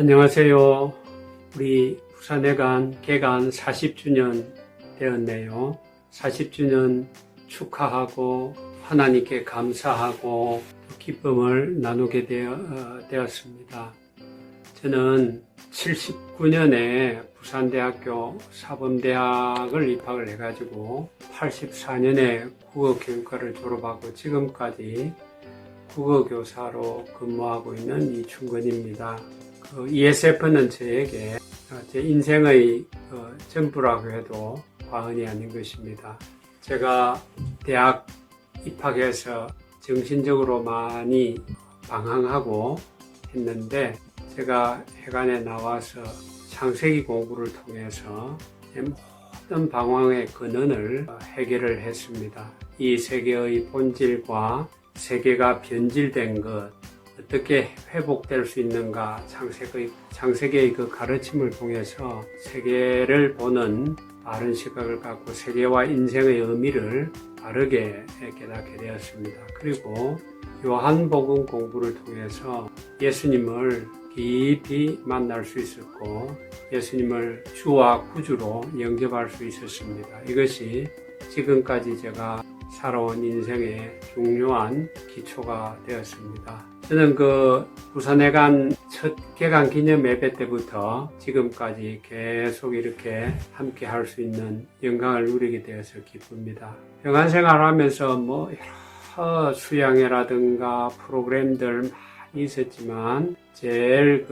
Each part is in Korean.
안녕하세요. 우리 부산회관 개관 40주년 되었네요. 40주년 축하하고 하나님께 감사하고 기쁨을 나누게 되었습니다. 저는 79년에 부산대학교 사범대학을 입학을 해가지고 84년에 국어교육과를 졸업하고 지금까지 국어교사로 근무하고 있는 이충건입니다. ESF는 저에게 제 인생의 전부라고 해도 과언이 아닌 것입니다. 제가 대학 입학해서 정신적으로 많이 방황하고 했는데 제가 해관에 나와서 창세기 공부를 통해서 모든 방황의 근원을 해결을 했습니다. 이 세계의 본질과 세계가 변질된 것, 어떻게 회복될 수 있는가, 창세기의 그 가르침을 통해서 세계를 보는 바른 시각을 갖고 세계와 인생의 의미를 바르게 깨닫게 되었습니다. 그리고 요한복음 공부를 통해서 예수님을 깊이 만날 수 있었고 예수님을 주와 구주로 영접할 수 있었습니다. 이것이 지금까지 제가 살아온 인생의 중요한 기초가 되었습니다. 저는 부산회관 첫 개관 기념 예배 때부터 지금까지 계속 이렇게 함께 할 수 있는 영광을 누리게 되어서 기쁩니다. 회관 생활을 하면서 여러 수양회라든가 프로그램들 많이 있었지만 제일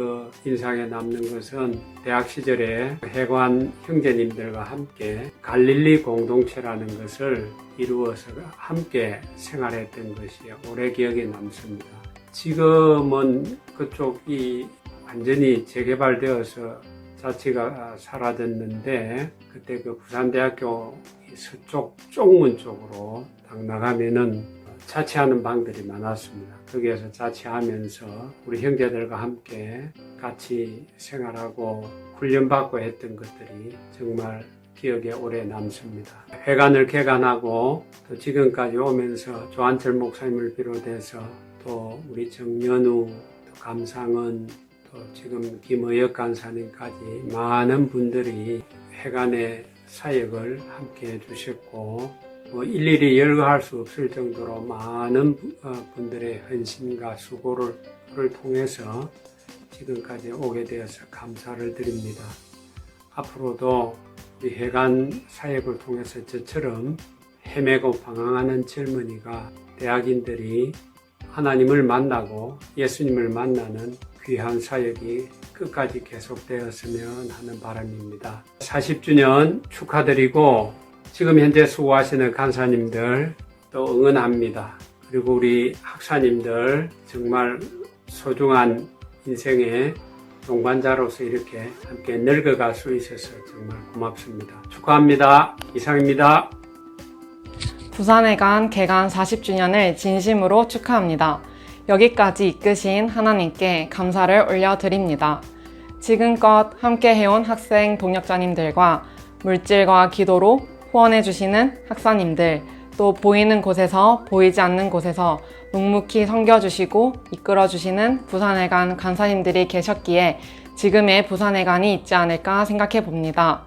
인상에 남는 것은 대학 시절에 회관 형제님들과 함께 갈릴리 공동체라는 것을 이루어서 함께 생활했던 것이 오래 기억에 남습니다. 지금은 그쪽이 완전히 재개발되어서 자치가 사라졌는데 그때 부산대학교 서쪽 쪽문 쪽으로 딱 나가면은 자취하는 방들이 많았습니다. 거기에서 자취하면서 우리 형제들과 함께 같이 생활하고 훈련받고 했던 것들이 정말 기억에 오래 남습니다. 회관을 개관하고 또 지금까지 오면서 조한철 목사님을 비롯해서 또 우리 정연우, 또 감상은, 또 지금 김의혁 간사님까지 많은 분들이 회관의 사역을 함께 해주셨고 일일이 열거할 수 없을 정도로 많은 분들의 헌신과 수고를 통해서 지금까지 오게 되어서 감사를 드립니다. 앞으로도 이 회관 사역을 통해서 저처럼 헤매고 방황하는 젊은이가 대학인들이 하나님을 만나고 예수님을 만나는 귀한 사역이 끝까지 계속되었으면 하는 바람입니다. 40주년 축하드리고 지금 현재 수고하시는 간사님들 또 응원합니다. 그리고 우리 학사님들 정말 소중한 인생의 동반자로서 이렇게 함께 늙어갈 수 있어서 정말 고맙습니다. 축하합니다. 이상입니다. 부산회관 개관 40주년을 진심으로 축하합니다. 여기까지 이끄신 하나님께 감사를 올려드립니다. 지금껏 함께 해온 학생 동역자님들과 물질과 기도로 후원해주시는 학사님들, 또 보이는 곳에서 보이지 않는 곳에서 묵묵히 섬겨주시고 이끌어주시는 부산회관 간사님들이 계셨기에 지금의 부산회관이 있지 않을까 생각해 봅니다.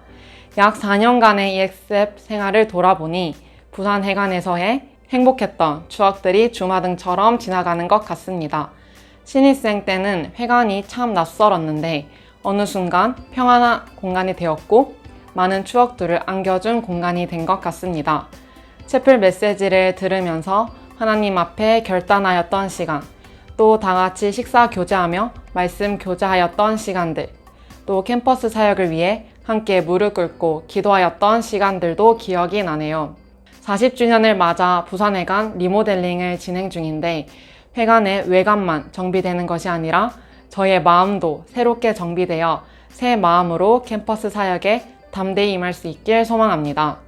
약 4년간의 ESF 생활을 돌아보니 부산회관에서의 행복했던 추억들이 주마등처럼 지나가는 것 같습니다. 신입생 때는 회관이 참 낯설었는데 어느 순간 평안한 공간이 되었고 많은 추억들을 안겨준 공간이 된 것 같습니다. 채플 메시지를 들으면서 하나님 앞에 결단하였던 시간, 또 다같이 식사 교제하며 말씀 교제하였던 시간들, 또 캠퍼스 사역을 위해 함께 무릎 꿇고 기도하였던 시간들도 기억이 나네요. 40주년을 맞아 부산회관 리모델링을 진행 중인데 회관의 외관만 정비되는 것이 아니라 저의 마음도 새롭게 정비되어 새 마음으로 캠퍼스 사역에 담대히 임할 수 있길 소망합니다.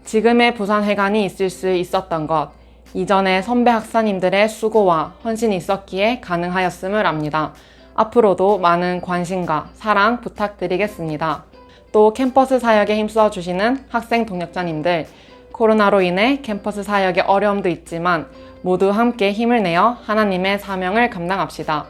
지금의 부산회관이 있을 수 있었던 것, 이전에 선배 학사님들의 수고와 헌신이 있었기에 가능하였음을 압니다. 앞으로도 많은 관심과 사랑 부탁드리겠습니다. 또 캠퍼스 사역에 힘써주시는 학생 동역자님들, 코로나로 인해 캠퍼스 사역에 어려움도 있지만 모두 함께 힘을 내어 하나님의 사명을 감당합시다.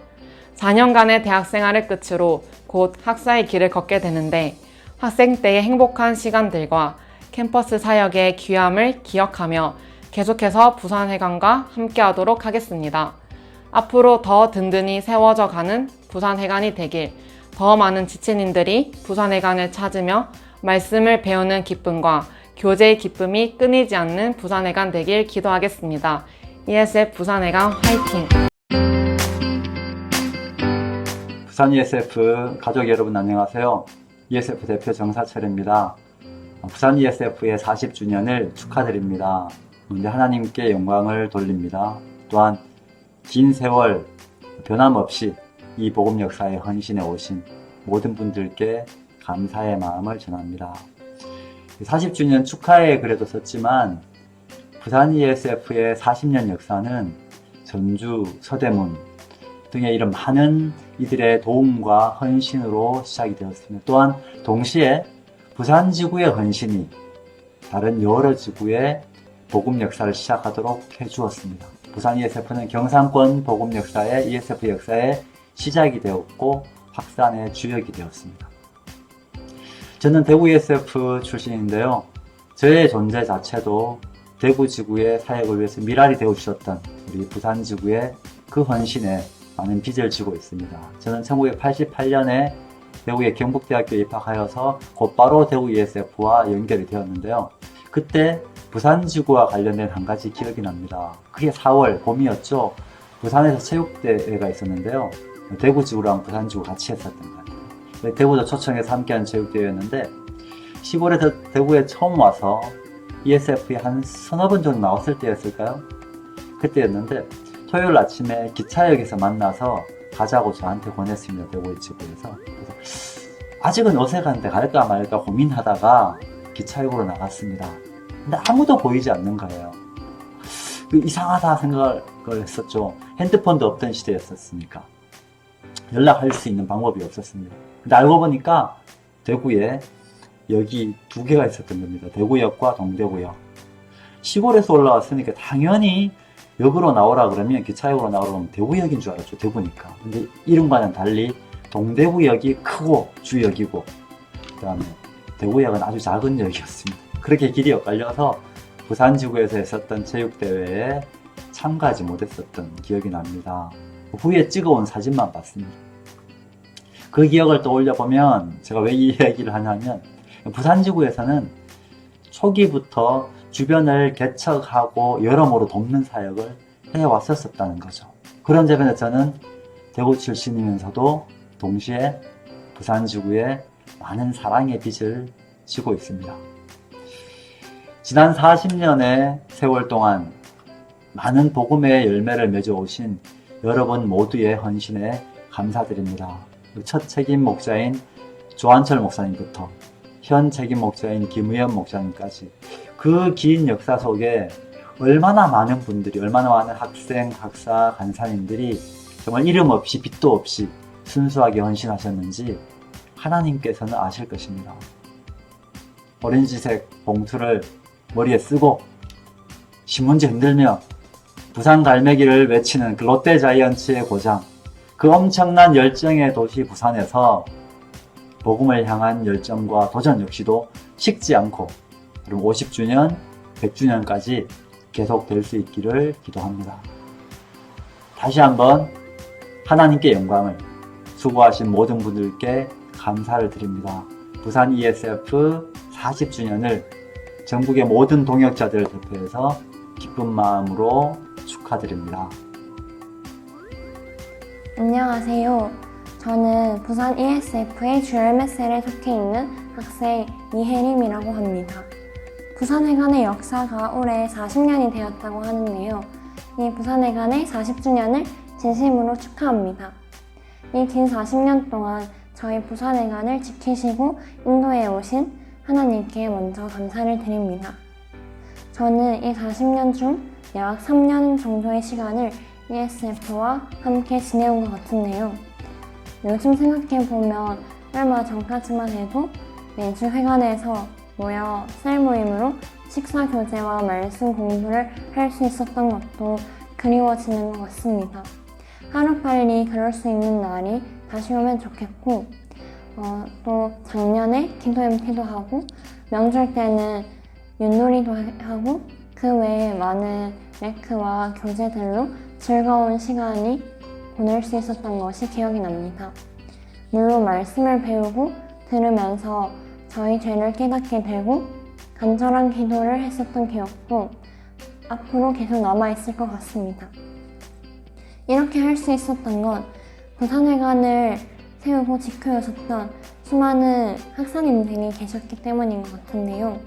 4년간의 대학 생활을 끝으로 곧 학사의 길을 걷게 되는데 학생 때의 행복한 시간들과 캠퍼스 사역의 귀함을 기억하며 계속해서 부산회관과 함께하도록 하겠습니다. 앞으로 더 든든히 세워져 가는 부산회관이 되길, 더 많은 지체님들이 부산회관을 찾으며 말씀을 배우는 기쁨과 교제의 기쁨이 끊이지 않는 부산회관 되길 기도하겠습니다. ESF 부산회관 화이팅! 부산 ESF 가족 여러분 안녕하세요. ESF 대표 정사철입니다. 부산 ESF의 40주년을 축하드립니다. 먼저 하나님께 영광을 돌립니다. 또한 긴 세월 변함없이 이 복음 역사에 헌신해 오신 모든 분들께 감사의 마음을 전합니다. 40주년 축하에 글에도 썼지만 부산 ESF의 40년 역사는 전주, 서대문 등의 이런 많은 이들의 도움과 헌신으로 시작이 되었습니다. 또한 동시에 부산 지구의 헌신이 다른 여러 지구의 복음 역사를 시작하도록 해주었습니다. 부산 ESF는 경상권 복음 역사의 ESF 역사의 시작이 되었고 확산의 주역이 되었습니다. 저는 대구 ESF 출신인데요. 저의 존재 자체도 대구 지구의 사역을 위해서 밀알이 되어주셨던 우리 부산 지구의 그 헌신에 많은 빚을 지고 있습니다. 저는 1988년에 대구의 경북대학교에 입학하여서 곧바로 대구 ESF와 연결이 되었는데요. 그때 부산지구와 관련된 한 가지 기억이 납니다. 그게 4월 봄이었죠. 부산에서 체육대회가 있었는데요. 대구지구랑 부산지구 같이 했었던 것 같아요. 대구도 초청해서 함께한 체육대회였는데 시골에 대구에 처음 와서 ESF에 한 서너 번 정도 나왔을 때였을까요? 그때였는데 토요일 아침에 기차역에서 만나서 가자고 저한테 권했습니다. 대구 지구에서. 그래서 아직은 어색한데 갈까 말까 고민하다가 기차역으로 나갔습니다. 근데 아무도 보이지 않는 거예요. 이상하다 생각을 했었죠. 핸드폰도 없던 시대였었으니까 연락할 수 있는 방법이 없었습니다. 근데 알고 보니까 대구에 역이 두 개가 있었던 겁니다. 대구역과 동대구역. 시골에서 올라왔으니까 당연히 역으로 나오라 그러면 기차역으로 나오라 그러면 대구역인 줄 알았죠. 대구니까. 근데 이름과는 달리 동대구역이 크고 주역이고 그 다음에 대구역은 아주 작은 역이었습니다. 그렇게 길이 엇갈려서 부산지구에서 했었던 체육대회에 참가하지 못했었던 기억이 납니다. 후에 찍어온 사진만 봤습니다. 그 기억을 떠올려보면 제가 왜 이 얘기를 하냐면 부산지구에서는 초기부터 주변을 개척하고 여러모로 돕는 사역을 해왔었다는 거죠. 그런 점에서 저는 대구 출신이면서도 동시에 부산지구에 많은 사랑의 빚을 지고 있습니다. 지난 40년의 세월 동안 많은 복음의 열매를 맺어오신 여러분 모두의 헌신에 감사드립니다. 첫 책임 목자인 조한철 목사님부터 현 책임 목자인 김의연 목사님까지 그 긴 역사 속에 얼마나 많은 분들이, 얼마나 많은 학생, 학사, 간사님들이 정말 이름 없이 빚도 없이 순수하게 헌신하셨는지 하나님께서는 아실 것입니다. 오렌지색 봉투를 머리에 쓰고 신문지 흔들며 부산 갈매기를 외치는 그 롯데자이언츠의 고장, 그 엄청난 열정의 도시 부산에서 복음을 향한 열정과 도전 역시도 식지 않고 그리고 50주년, 100주년까지 계속될 수 있기를 기도합니다. 다시 한번 하나님께 영광을, 수고하신 모든 분들께 감사를 드립니다. 부산 ESF 40주년을 전국의 모든 동역자들을 대표해서 기쁜 마음으로 축하드립니다. 안녕하세요. 저는 부산 ESF의 주열 메셀에 속해 있는 학생 이혜림이라고 합니다. 부산회관의 역사가 올해 40년이 되었다고 하는데요. 이 부산회관의 40주년을 진심으로 축하합니다. 이 긴 40년 동안 저희 부산회관을 지키시고 인도해 오신 하나님께 먼저 감사를 드립니다. 저는 이 40년 중 약 3년 정도의 시간을 ESF와 함께 지내온 것 같은데요. 요즘 생각해보면 얼마 전까지만 해도 매주 회관에서 모여 셀 모임으로 식사 교제와 말씀 공부를 할 수 있었던 것도 그리워지는 것 같습니다. 하루빨리 그럴 수 있는 날이 다시 오면 좋겠고, 또 작년에 기도 MT도 하고 명절 때는 윷놀이도 하고 그 외에 많은 레크와 교재들로 즐거운 시간이 보낼 수 있었던 것이 기억이 납니다. 물론 말씀을 배우고 들으면서 저희 죄를 깨닫게 되고 간절한 기도를 했었던 기억도 앞으로 계속 남아있을 것 같습니다. 이렇게 할 수 있었던 건 부산회관을 세우고 지켜오셨던 수많은 학사님들이 계셨기 때문인 것 같은데요.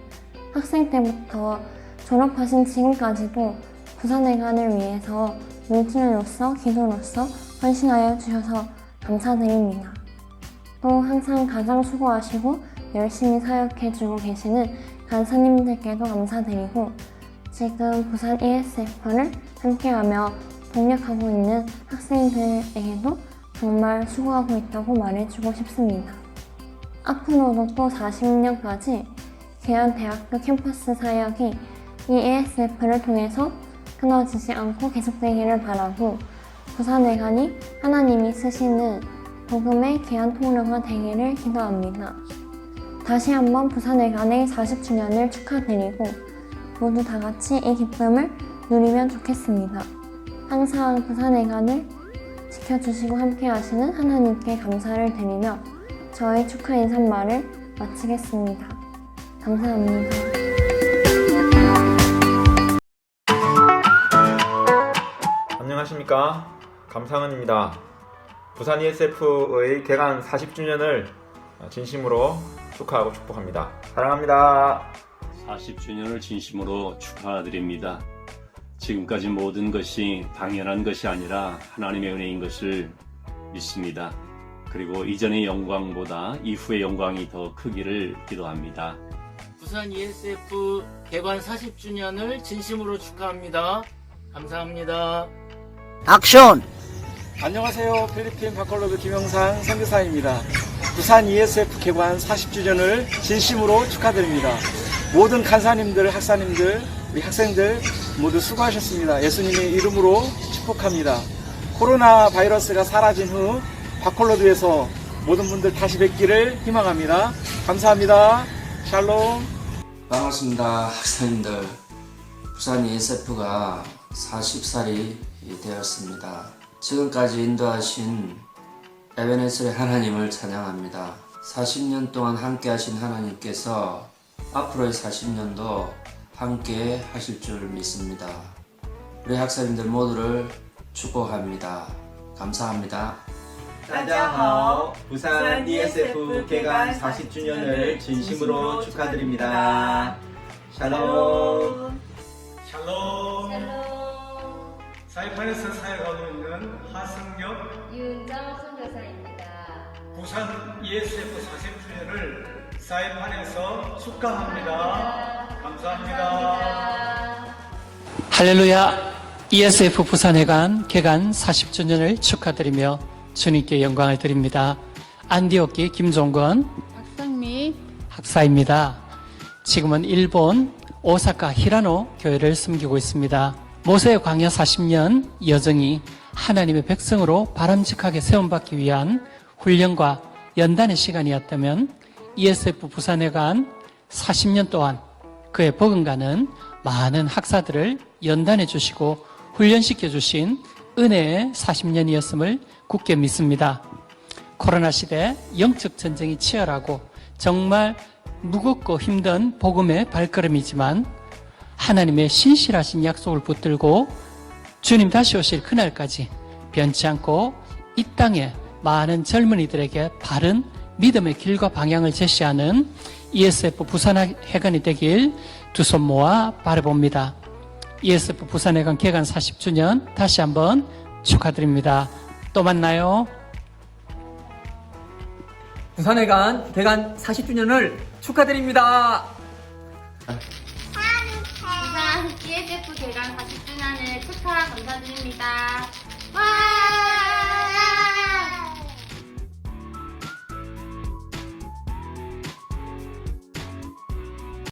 학생 때부터 졸업하신 지금까지도 부산회관을 위해서 물질로서 기도로서 헌신하여 주셔서 감사드립니다. 또 항상 가장 수고하시고 열심히 사역해주고 계시는 간사님들께도 감사드리고 지금 부산 ESF를 함께하며 동력하고 있는 학생들에게도 정말 수고하고 있다고 말해주고 싶습니다. 앞으로도 또 40년까지 계양대학교 캠퍼스 사역이 이 ESF를 통해서 끊어지지 않고 계속되기를 바라고 부산회관이 하나님이 쓰시는 복음의 귀한 통로가 되기를 기도합니다. 다시 한번 부산회관의 40주년을 축하드리고 모두 다 같이 이 기쁨을 누리면 좋겠습니다. 항상 부산회관을 지켜주시고 함께 하시는 하나님께 감사를 드리며 저의 축하 인사말을 마치겠습니다. 감사합니다. 안녕하십니까. 감상은입니다. 부산 ESF의 개관 40주년을 진심으로 축하하고 축복합니다. 사랑합니다. 40주년을 진심으로 축하드립니다. 지금까지 모든 것이 당연한 것이 아니라 하나님의 은혜인 것을 믿습니다. 그리고 이전의 영광보다 이후의 영광이 더 크기를 기도합니다. 부산 ESF 개관 40주년을 진심으로 축하합니다. 감사합니다. 액션! 안녕하세요. 필리핀 바컬로브 김영상 선교사입니다. 부산 ESF 개관 40주년을 진심으로 축하드립니다. 모든 간사님들, 학사님들, 우리 학생들 모두 수고하셨습니다. 예수님의 이름으로 축복합니다. 코로나 바이러스가 사라진 후 바콜로드에서 모든 분들 다시 뵙기를 희망합니다. 감사합니다. 샬롬. 반갑습니다. 학생들. 부산 ESF가 40살이 되었습니다. 지금까지 인도하신 에베네셀의 하나님을 찬양합니다. 40년 동안 함께 하신 하나님께서 앞으로의 40년도 함께 하실 줄 믿습니다. 우리 학생들 모두를 축복합니다. 감사합니다. 大家好, 부산 ESF 개관 40주년을 진심으로 축하드립니다. 샬롬. 샬롬. 사이판에서 사역하고 있는 하승엽 윤정옥 선교사입니다. 부산 ESF 40주년을 사이판에서 축하합니다. 감사합니다. 할렐루야. ESF 부산회관 개관 40주년을 축하드리며 주님께 영광을 드립니다. 안디옥기 김종건 박상미 학사입니다. 지금은 일본 오사카 히라노 교회를 섬기고 있습니다. 모세의 광야 40년 여정이 하나님의 백성으로 바람직하게 세움받기 위한 훈련과 연단의 시간이었다면 ESF 부산회관 40년 동안 그의 버금가는 많은 학사들을 연단해 주시고 훈련시켜 주신 은혜의 40년이었음을 굳게 믿습니다. 코로나 시대 영적 전쟁이 치열하고 정말 무겁고 힘든 복음의 발걸음이지만 하나님의 신실하신 약속을 붙들고 주님 다시 오실 그날까지 변치 않고 이 땅에 많은 젊은이들에게 바른 믿음의 길과 방향을 제시하는 ESF 부산회관이 되길 두 손 모아 바라봅니다. ESF 부산회관 개관 40주년 다시 한번 축하드립니다. 또 만나요. 부산회관 개관 40주년을 축하드립니다. 부산 ESF 개관 40주년을 축하 감사드립니다. 와!